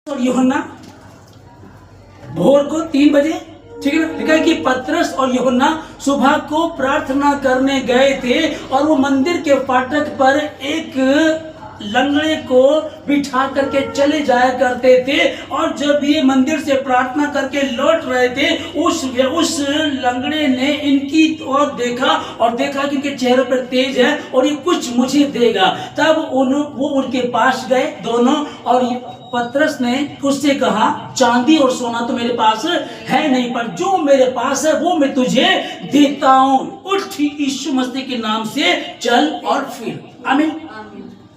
और यूहन्ना भोर को 3 बजे, ठीक है ना, लिखा है कि पतरस और यूहन्ना सुबह को प्रार्थना करने गए थे और वो मंदिर के फाटक पर एक लंगड़े को बिठा करके चले जाया करते थे। और जब ये मंदिर से प्रार्थना करके लौट रहे थे, उस लंगड़े ने इनकी ओर देखा और देखा कि इनके चेहरे पर तेज है और ये कुछ मुझे देगा। तब वो उनके पास गए दोनों, और पतरस ने उससे कहा, चांदी और सोना तो मेरे पास है नहीं, पर जो मेरे पास है वो मैं तुझे देता हूं। उठ यीशु मसीह के नाम से चल और फिर। आमीन।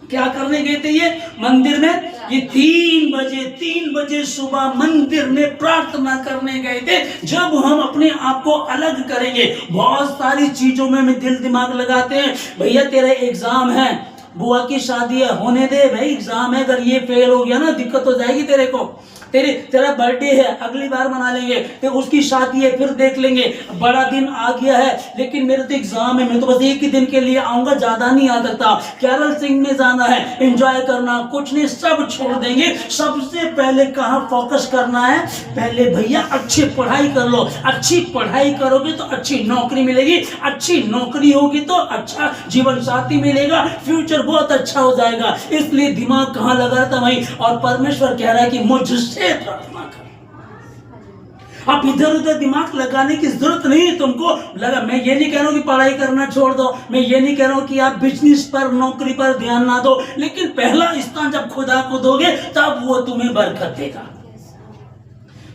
क्या करने गए थे ये मंदिर में? ये 3 बजे सुबह मंदिर में प्रार्थना करने गए थे। जब हम अपने आप को अलग करेंगे, बहुत सारी चीजों में दिल दिमाग लगाते हैं। भैया तेरा एग्जाम है, बुआ की शादी है, होने दे भाई, एग्जाम है, अगर ये फेल हो गया ना दिक्कत हो जाएगी तेरे को। तेरा बर्थडे है, अगली बार मना लेंगे, तो उसकी शादी है फिर देख लेंगे, बड़ा दिन आ गया है, लेकिन मेरे तो एग्जाम है, मैं तो बस एक ही दिन के लिए आऊंगा, ज्यादा नहीं आ सकता। कैरल सिंह में जाना है, एंजॉय करना, कुछ नहीं, सब छोड़ देंगे। सबसे पहले कहाँ फोकस करना है? पहले भैया अच्छी पढ़ाई कर लो। अच्छी पढ़ाई करोगे तो अच्छी नौकरी मिलेगी, अच्छी नौकरी होगी तो अच्छा जीवन साथी मिलेगा, फ्यूचर बहुत अच्छा हो जाएगा। इसलिए दिमाग कहाँ लगा था भाई? और परमेश्वर कह रहा है कि मुझसे प्रार्थना कर। आप इधर उधर दिमाग लगाने की जरूरत नहीं है तुमको। लगा, मैं ये नहीं कह रहा हूं कि पढ़ाई करना छोड़ दो, मैं ये नहीं कह रहा हूं कि आप बिजनेस पर, नौकरी पर ध्यान ना दो, लेकिन पहला स्थान जब खुदा को दोगे तब वो तुम्हें बरकत देगा।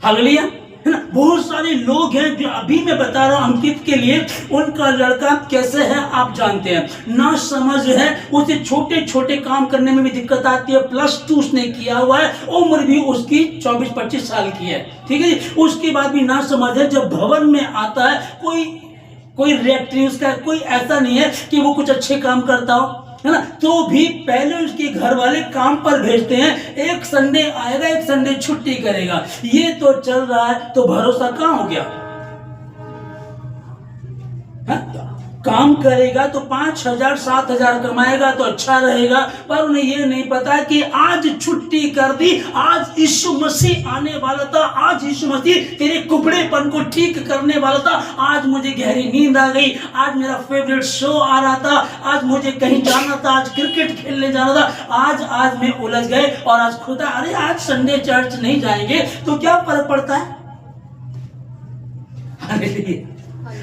हालेलुया, है ना। बहुत सारे लोग हैं जो अभी मैं बता रहा हूं अंकित के लिए, उनका लड़का कैसे है आप जानते हैं, ना समझ है, उसे छोटे छोटे काम करने में भी दिक्कत आती है। +2 उसने किया हुआ है, उम्र भी उसकी 24-25 साल की है, ठीक है जी। उसके बाद भी ना समझ है। जब भवन में आता है, कोई रिएक्ट नहीं उसका, कोई ऐसा नहीं है कि वो कुछ अच्छे काम करता हो, है ना, तो भी पहले उसके घर वाले काम पर भेजते हैं। एक संडे आएगा, एक संडे छुट्टी करेगा, ये तो चल रहा है, तो भरोसा कहां हो गया? काम करेगा तो 5,000-7,000 कमाएगा तो अच्छा रहेगा, पर उन्हें ये नहीं पता कि आज छुट्टी कर दी, आज यीशु मसीह आने वाला था, आज यीशु मसीह तेरे कुबड़ेपन को ठीक करने वाला था। आज मुझे गहरी नींद आ गई, आज मेरा फेवरेट शो आ रहा था, आज मुझे कहीं जाना था, आज क्रिकेट खेलने जाना था, आज मैं उलझ गए और आज खुदा, अरे आज संडे चर्च नहीं जाएंगे तो क्या फर्क पड़ता है?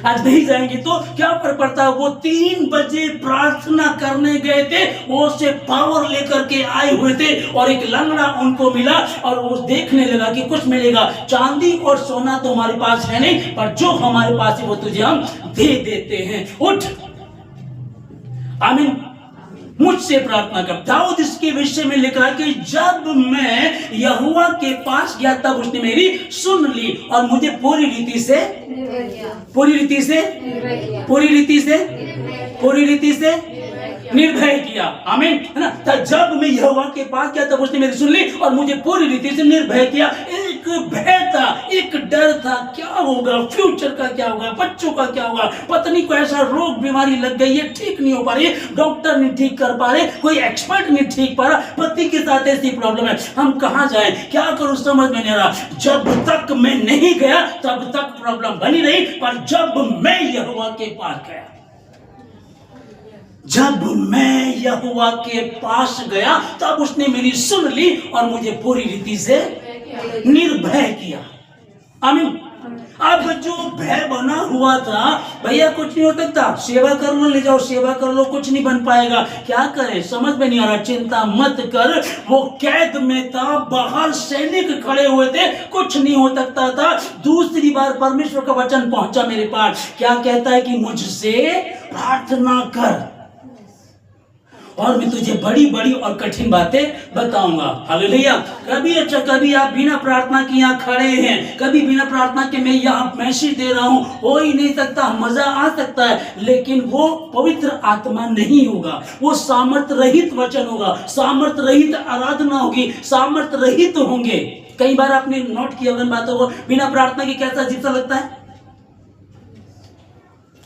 आज नहीं जाएंगे तो क्या फर्क पड़ता है? वो 3 बजे प्रार्थना करने गए थे, वो से पावर लेकर के आए हुए थे, और एक लंगड़ा उनको मिला और वो देखने लगा कि कुछ मिलेगा। चांदी और सोना तो हमारे पास है नहीं, पर जो हमारे पास है वो तुझे हम दे देते हैं। उठ, आमीन। मुझसे प्रार्थना कर। दाऊद इसके विषय में लिख रहा कि जब मैं यहोवा के पास गया तब उसने मेरी सुन ली और मुझे पूरी रीति से निर्भय किया। आमीन, है ना। तब जब मैं यहोवा के पास गया तब उसने मेरी सुन ली और मुझे पूरी रीति से निर्भय किया। एक भय था, एक डर था, क्या होगा, फ्यूचर का क्या होगा, बच्चों का क्या होगा, पत्नी को ऐसा रोग बीमारी लग गई है, ठीक नहीं हो पा रही, डॉक्टर नहीं ठीक कर पा रहे, कोई एक्सपर्ट नहीं ठीक पा रहा, पति के साथ ऐसी प्रॉब्लम है, हम कहां जाएं, क्या करूं, समझ में नहीं आ रहा। जब तक मैं नहीं गया तब तक प्रॉब्लम बनी रही, पर जब मैं यहोवा के पास गया, जब मैं यहोवा के पास गया तब उसने मेरी सुन ली और मुझे पूरी रीति से निर्भय किया। आमीन। अब जो भय बना हुआ था, भैया कुछ नहीं हो सकता, सेवा कर लो, ले जाओ सेवा कर लो, कुछ नहीं बन पाएगा, क्या करें, समझ में नहीं आ रहा। चिंता मत कर, वो कैद में था, बाहर सैनिक खड़े हुए थे, कुछ नहीं हो सकता था। दूसरी बार परमेश्वर का वचन पहुंचा मेरे पास, क्या कहता है कि मुझसे प्रार्थना कर और मैं तुझे बड़ी बड़ी और कठिन बातें बताऊंगा। हालेलुया। कभी आप बिना प्रार्थना के यहाँ खड़े हैं, कभी बिना प्रार्थना के मैं यहाँ मैसेज दे रहा हूँ, हो ही नहीं सकता, मजा आ सकता है, लेकिन वो पवित्र आत्मा नहीं होगा, वो सामर्थ रहित वचन होगा, सामर्थ रहित आराधना होगी, सामर्थ रहित होंगे। कई बार आपने नोट किया होगा बातों को, बिना प्रार्थना के कैसा अजीब सा लगता है।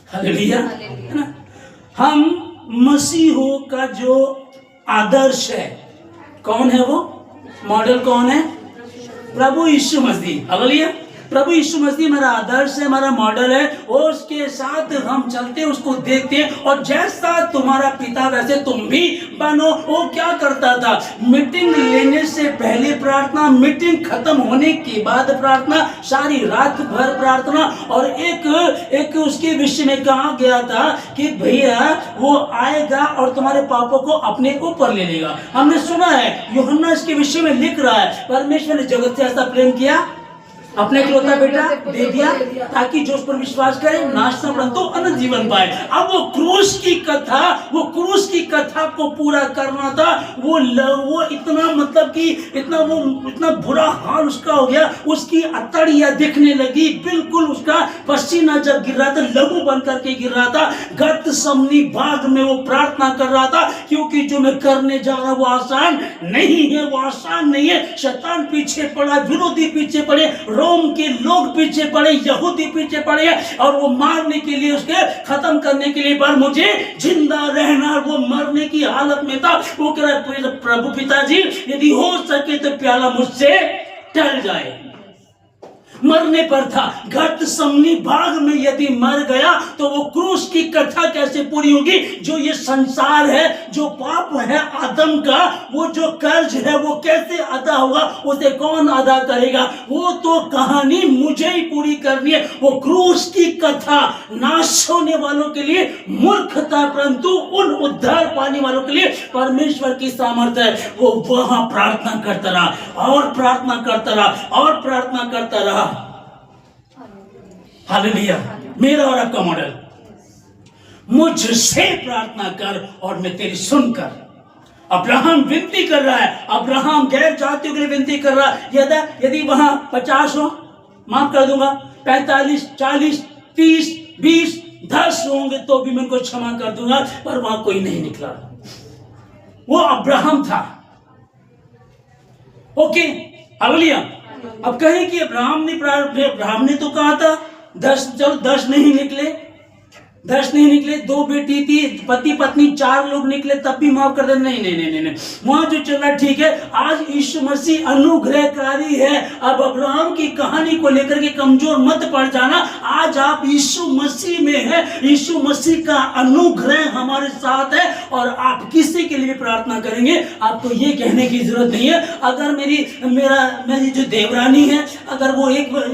हालेलुया, है ना। हम मसीहों का जो आदर्श है, कौन है वो? मॉडल कौन है? प्रभु यीशु मसीह, हालेलुया। प्रभु यीशु मसीह हमारा आदर्श है, हमारा मॉडल है, और उसके साथ हम चलते हैं, उसको देखते हैं, और जैसा तुम्हारा पिता वैसे तुम भी बनो। वो क्या करता था? मीटिंग लेने से पहले प्रार्थना, मीटिंग खत्म होने के बाद प्रार्थना, सारी रात भर प्रार्थना। और एक उसके विषय में कहा गया था कि भैया वो आएगा और तुम्हारे पापों को अपने ऊपर ले लेगा। हमने सुना है, यूहन्ना इसके विषय में लिख रहा है, परमेश्वर ने जगत से ऐसा प्रेम किया, अपने इकलौता बेटा दे दिया, ताकि जो उस पर विश्वास करे नाश न परंतु अनंत जीवन पाए। अब वो क्रूस की कथा को पूरा करना था। वो इतना, मतलब कि इतना बुरा हाल उसका हो गया, उसकी अतड़ियां दिखने लगी, बिल्कुल उसका पसीना जब गिर रहा था, लहू बन करके गिर रहा था। गतसमनी बाग में वो प्रार्थना कर रहा था, क्योंकि जो मैं करने जा रहा हूं वो आसान नहीं है, वो आसान नहीं है। शैतान पीछे पड़ा, विरोधी पीछे पड़े, रोम के लोग पीछे पड़े, यहूदी पीछे पड़े, और वो मारने के लिए, उसके खत्म करने के लिए, पर मुझे जिंदा रहना। वो मरने की हालत में था। वो कह रहा, प्रभु पिताजी यदि हो सके तो प्याला मुझसे टल जाए। मरने पर था, गतसमनी बाग में यदि मर गया तो वो क्रूस की कथा कैसे पूरी होगी? जो ये संसार है, जो पाप है आदम का, वो जो कर्ज है वो कैसे अदा होगा? उसे कौन अदा करेगा? वो तो कहानी मुझे ही पूरी करनी है। वो क्रूस की कथा नाश होने वालों के लिए मूर्खता, परंतु उन उद्धार पाने वालों के लिए परमेश्वर की सामर्थ्य है। वो वहां प्रार्थना करता रहा और प्रार्थना करता रहा और प्रार्थना करता रहा। हालेलुया। मेरा और आपका मॉडल, मुझसे प्रार्थना कर और मैं तेरी सुनकर। अब्राहम विनती कर रहा है, अब्राहम गैर जातियों के लिए विनती कर रहा है। यदि वहां 50 हो माफ कर दूंगा, 45, 40, 30, 20, 10 होंगे तो भी मैं उनको क्षमा कर दूंगा, पर वहां कोई नहीं निकला। वो अब्राहम था। Okay, hallelujah. अब कहें कि अब्राहम ने तो कहा था 10 नहीं निकले, 10 नहीं निकले, 2 बेटी थी, पति पत्नी 4 लोग निकले, तब भी माफ कर दे। नहीं, वहां जो चल रहा ठीक है। आज यीशु मसीह अनुग्रहकारी है। अब अब्राहम की कहानी को लेकर के कमजोर मत पड़ जाना। आज आप यीशु मसीह में है, यीशु मसीह का अनुग्रह हमारे साथ है, और आप किसी के लिए प्रार्थना करेंगे, आपको ये कहने की जरूरत नहीं है अगर मेरी जो देवरानी है, अगर वो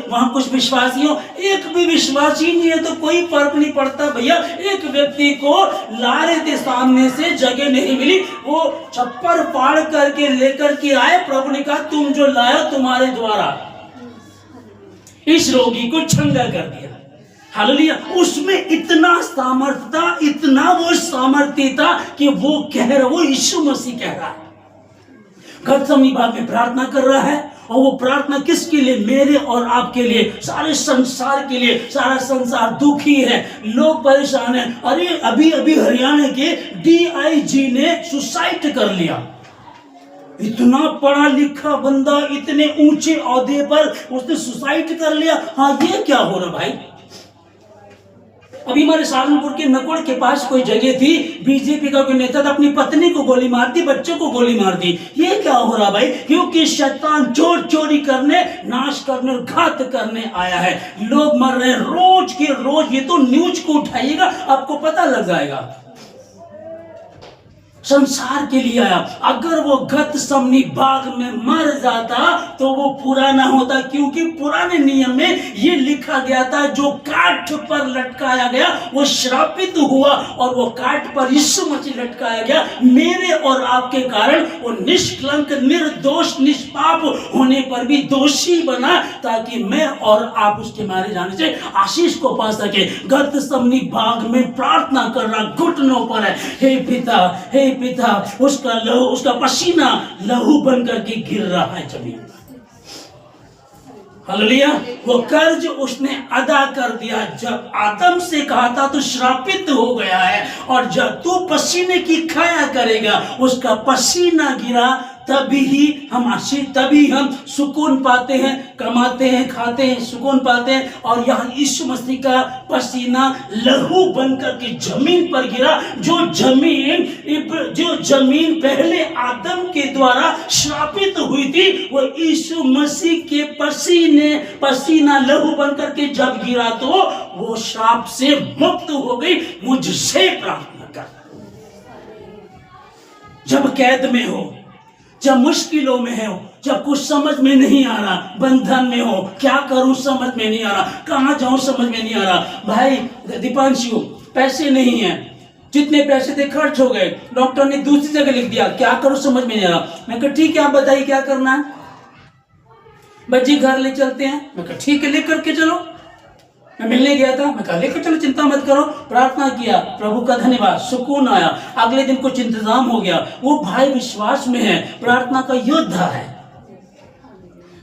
वहां कुछ विश्वासी हो, एक भी विश्वासी नहीं है तो कोई फर्क नहीं पड़ता भैया। एक व्यक्ति को ला रहे थे, सामने से जगह नहीं मिली, वो छप्पर फाड़ करके लेकर के आए। प्रभु ने कहा तुम जो लाए तुम्हारे द्वारा इस रोगी को चंगा कर दिया। हालेलुया। उसमें इतना सामर्थ्य था, इतना वो सामर्थ्य था कि वो कह रहा, वो यीशु मसीह कह रहा है, गतसमनी बाग में प्रार्थना कर रहा है। और वो प्रार्थना किसके लिए? मेरे और आपके लिए, सारे संसार के लिए। सारा संसार दुखी है, लोग परेशान हैं। अरे अभी हरियाणा के DIG ने सुसाइड कर लिया। इतना पढ़ा लिखा बंदा, इतने ऊंचे ओहदे पर, उसने सुसाइड कर लिया। हाँ, ये क्या हो रहा भाई? अभी हमारे सहारनपुर के नकोड़ के पास कोई जगह थी, बीजेपी का कोई नेता था, अपनी पत्नी को गोली मार दी, बच्चों को गोली मार दी। ये क्या हो रहा भाई? क्योंकि शैतान चोरी करने, नाश करने और घात करने आया है। लोग मर रहे हैं रोज के रोज। ये तो न्यूज को उठाइएगा, आपको पता लग जाएगा। संसार के लिए आया। अगर वो गतसमनी बाग में मर जाता तो वो पूरा ना होता, क्योंकि पुराने नियम में ये लिखा गया था जो काठ पर लटकाया गया वो श्रापित हुआ, और वो काठ पर यीशु मसीह लटकाया गया मेरे और आपके कारण। वो निष्कलंक, निर्दोष, निष्पाप होने पर भी दोषी बना, ताकि मैं और आप उसके मारे जाने से आशीष को पा सके। गतसमनी बाग में प्रार्थना कर रहा, घुटनों पर है, हे पिता, उसका पसीना लहू बन करके गिर रहा है जमीन। हालेलुया। वो कर्ज उसने अदा कर दिया। जब आदम से कहा था तो श्रापित हो गया है, और जब तू पसीने की खाया करेगा, उसका पसीना गिरा तभी हम सुकून पाते हैं, कमाते हैं, खाते हैं, सुकून पाते हैं। और यहाँ यीशु मसीह का पसीना लहू बनकर के जमीन पर गिरा। जो जमीन पहले आदम के द्वारा श्रापित हुई थी, वो यीशु मसीह के पसीना लहू बनकर के जब गिरा तो वो श्राप से मुक्त हो गई। मुझसे प्रार्थना कर। जब कैद में हो, जब मुश्किलों में हो, जब कुछ समझ में नहीं आ रहा, बंधन में हो, क्या करूं समझ में नहीं आ रहा, कहां जाऊं समझ में नहीं आ रहा। भाई दीपांशु, पैसे नहीं है, जितने पैसे थे खर्च हो गए, डॉक्टर ने दूसरी जगह लिख दिया, क्या करूं समझ में नहीं आ रहा। मैं कहा ठीक है, आप बताइए क्या करना है। बच्ची घर ले चलते हैं। मैं कहा ठीक है, लेकर के चलो। मैं मिलने गया था, मैं कहा लेकर चलो, चिंता मत करो। प्रार्थना किया, प्रभु का धन्यवाद, सुकून आया। अगले दिन कुछ इंतजाम हो गया। वो भाई विश्वास में है, प्रार्थना का योद्धा है।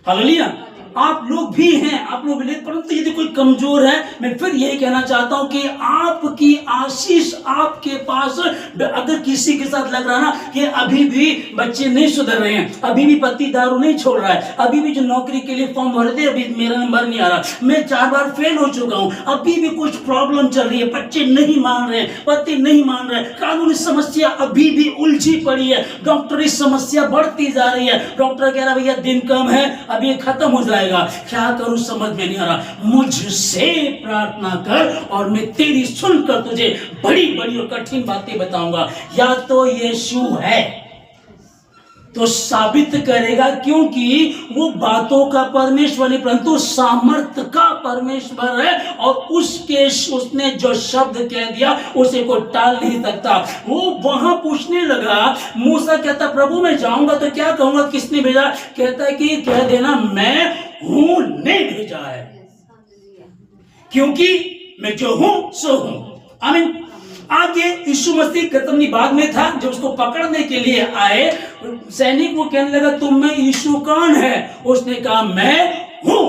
हालेलुया। आप लोग भी हैं, आप लोग भी, परंतु यदि कोई कमजोर है, मैं फिर यही कहना चाहता हूं कि आपकी आशीष आपके पास, अगर किसी के साथ लग रहा ना कि अभी भी बच्चे नहीं सुधर रहे हैं, अभी भी पति दारू नहीं छोड़ रहा है, अभी भी जो नौकरी के लिए फॉर्म भर दे, अभी मेरा नंबर नहीं आ रहा, मैं 4 बार फेल हो चुका हूं, अभी भी कुछ प्रॉब्लम चल रही है, बच्चे नहीं मान रहे, पति नहीं मान रहे, कानूनी समस्या अभी भी उलझी पड़ी है, डॉक्टरी समस्या बढ़ती जा रही है, डॉक्टर कह रहा भैया दिन कम है, अभी खत्म हो जाएगा, क्या करूं समझ में नहीं आ रहा। मुझसे प्रार्थना कर और मैं तेरी सुनकर तुझे बड़ी बड़ी और कठिन बातें बताऊंगा। या तो यीशु है तो साबित करेगा, क्योंकि वो बातों का परमेश्वर नहीं परंतु सामर्थ्य का परमेश्वर है, और उसने जो शब्द कह दिया उसे कोई टाल नहीं सकता। वो वहां पूछने लगा, मूसा कहता प्रभु मैं जाऊंगा तो क्या कहूंगा, किसने भेजा? कहता है कि कह देना मैं हूं ने भेजा है, क्योंकि मैं जो हूं सो हूं। आमीन। आगे यीशु मसीह गतमनी बाग में था, जब उसको पकड़ने के लिए आए, सैनिक वो कहने लगा तुम में यीशु कौन है? उसने कहा मैं हूं,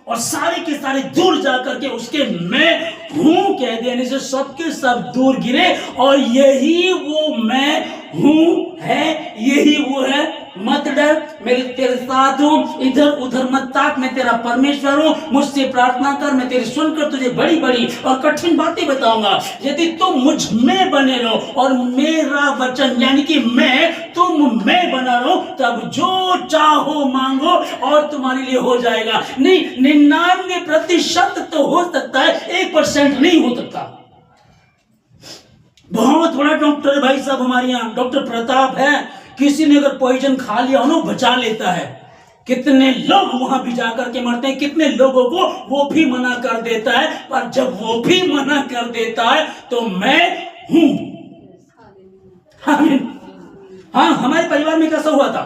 और सारे के सारे दूर जाकर के उसके मैं हूं कह देने से सबके सब दूर गिरे। और यही वो मैं हूं है, यही वो है। मत डर, मेरे तेरे साथ हूं, इधर उधर मत ताक, मैं तेरा परमेश्वर हूं। मुझसे प्रार्थना कर, मैं तेरी सुनकर तुझे बड़ी बड़ी और कठिन बातें बताऊंगा। यदि तुम मुझ में बने रहो और मेरा वचन यानी कि तुम में बना रहो, तब जो चाहो मांगो और तुम्हारे लिए हो जाएगा। नहीं, 99% तो हो सकता है, 1% नहीं हो सकता। बहुत बड़ा डॉक्टर है भाई साहब हमारे यहाँ, डॉक्टर प्रताप है। किसी ने अगर पॉइजन खा लिया हो ना, बचा लेता है। कितने लोग वहां भी जाकर के मरते हैं, कितने लोगों को वो भी मना कर देता है। पर जब वो भी मना कर देता है तो मैं हूं। हाँ, हमारे परिवार में कैसा हुआ था,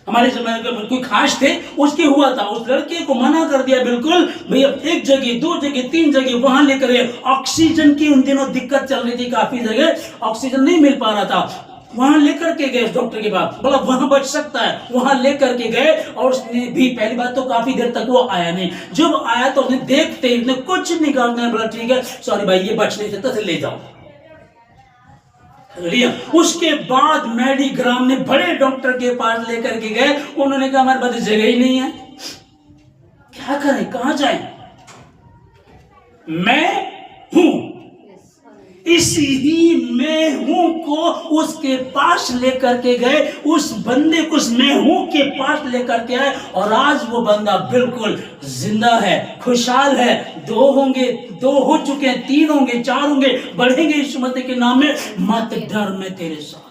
हमारे समय कोई खास थे, उसके हुआ था, उस लड़के को मना कर दिया बिल्कुल, भैया 1 जगह 2 जगह 3 जगह वहां लेकर गए। ऑक्सीजन की उन दिनों दिक्कत चल रही थी, काफी जगह ऑक्सीजन नहीं मिल पा रहा था। वहां लेकर के गए डॉक्टर के पास, बोला वहां बच सकता है, वहां लेकर के गए। और उसने भी पहली बात तो काफी देर तक वो आया नहीं। जब आया तो उसने देखते ही उसने कुछ नहीं करना है, बोला ठीक है सॉरी भाई ये बच नहीं सकता, ले जाओ। उसके बाद मेडिग्राम ने बड़े डॉक्टर के पास लेकर के गए। उन्होंने कहा हमारे पास जगह ही नहीं है, क्या करें, कहां जाएं? मैं हूं, इसी ही मैं हूं को उसके पास लेकर के गए। उस बंदे को उस मैं हूं के पास लेकर के आए, और आज वो बंदा बिल्कुल जिंदा है, खुशहाल है। 2 होंगे, 2 हो चुके हैं, 3 होंगे, 4 होंगे, बढ़ेंगे यीशु मसीह के नाम में। मत डर, मैं तेरे साथ।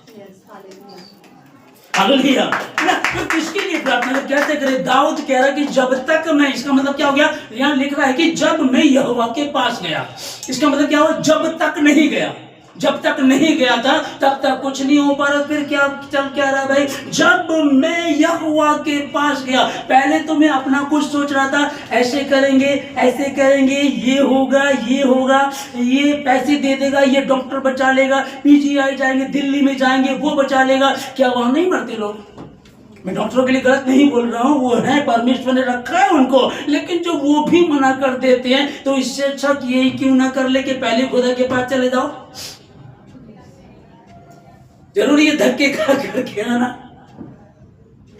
हालेलुया। तो किसके लिए प्रार्थना कैसे करें? दाऊद कह रहा कि जब तक मैं, इसका मतलब क्या हो गया, यहां लिख रहा है कि जब मैं यहोवा के पास गया। इसका मतलब क्या हुआ? जब तक नहीं गया, जब तक नहीं गया था तब तक कुछ नहीं हो पा रहा। फिर क्या चल क्या रहा भाई? जब मैं यहोवा के पास गया। पहले तो मैं अपना कुछ सोच रहा था, ऐसे करेंगे, ऐसे करेंगे, ये होगा, ये होगा, ये पैसे दे देगा, ये डॉक्टर बचा लेगा, पीजीआई जाएंगे, दिल्ली में जाएंगे, वो बचा लेगा। क्या वहां नहीं मरते लोग? मैं डॉक्टरों के लिए गलत नहीं बोल रहा हूं, वो है, परमेश्वर ने रखा है उनको। लेकिन जो वो भी मना कर देते हैं, तो इससे अच्छा कि यही क्यों ना कर ले कि पहले खुदा के पास चले जाओ। जरूरी है धक्के खा करके आना?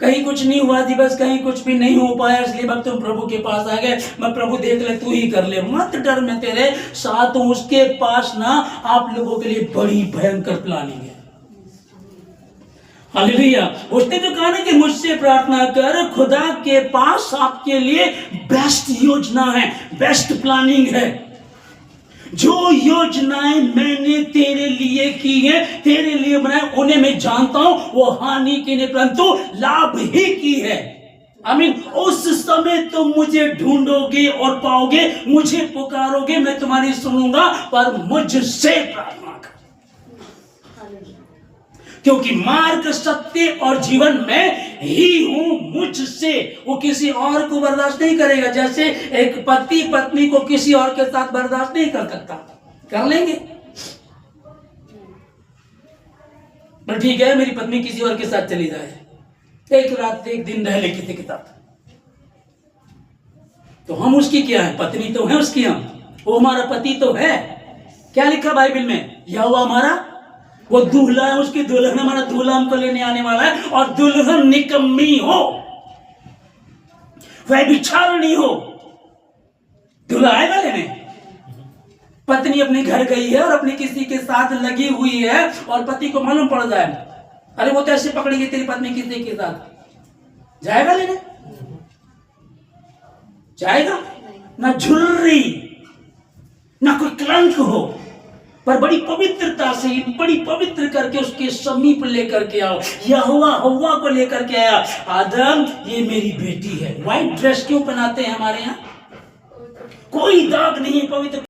कहीं कुछ नहीं हुआ थी, बस कहीं कुछ भी नहीं हो पाया इसलिए अब तुम प्रभु के पास आ गए, मैं प्रभु देख ले तू ही कर ले, मत डर, मैं तेरे साथ हूं। उसके पास ना आप लोगों के लिए बड़ी भयंकर प्लानिंग है। हालेलुया। उसने तो कहा ना कि मुझसे प्रार्थना कर, खुदा के पास आपके लिए बेस्ट योजना है, बेस्ट प्लानिंग है। जो योजनाएं मैंने तेरे लिए की है, तेरे लिए बनाए, उन्हें मैं जानता हूं, वो हानि की नहीं परंतु लाभ ही की है। आमीन। उस समय तुम मुझे ढूंढोगे और पाओगे, मुझे पुकारोगे, मैं तुम्हारी सुनूंगा, पर मुझसे प्रार्थना कर, क्योंकि मार्ग, सत्य और जीवन मैं ही हूं, मुझसे। वो किसी और को बर्दाश्त नहीं करेगा, जैसे एक पति पत्नी को किसी और के साथ बर्दाश्त नहीं कर सकता। कर लेंगे, पर ठीक है मेरी पत्नी किसी और के साथ चली जाए, एक रात एक दिन रह ले किसी के साथ, तो हम उसकी क्या है? पत्नी तो है उसकी, हम, वो हमारा पति तो है। क्या लिखा बाइबल में? यहोवा हमारा वो दूल्हा है, उसकी दुल्हन, हमारा दूल्हा हमको लेने आने वाला है। और दुल्हन निकम्मी हो, वह बिचारनी हो, दूल्हा आएगा लेने। पत्नी अपने घर गई है और अपने किसी के साथ लगी हुई है और पति को मालूम पड़ जाए, अरे वो तो ऐसे पकड़ेगी तेरी पत्नी किसी के साथ, जाएगा लेने? जाएगा ना? झुर्री ना कोई कलंक हो, पर बड़ी पवित्रता से, बड़ी पवित्र करके उसके समीप लेकर के आओ। यहोवा हव्वा को लेकर के आया, आदम ये मेरी बेटी है। व्हाइट ड्रेस क्यों पहनाते हैं हमारे यहाँ? कोई दाग नहीं, पवित्र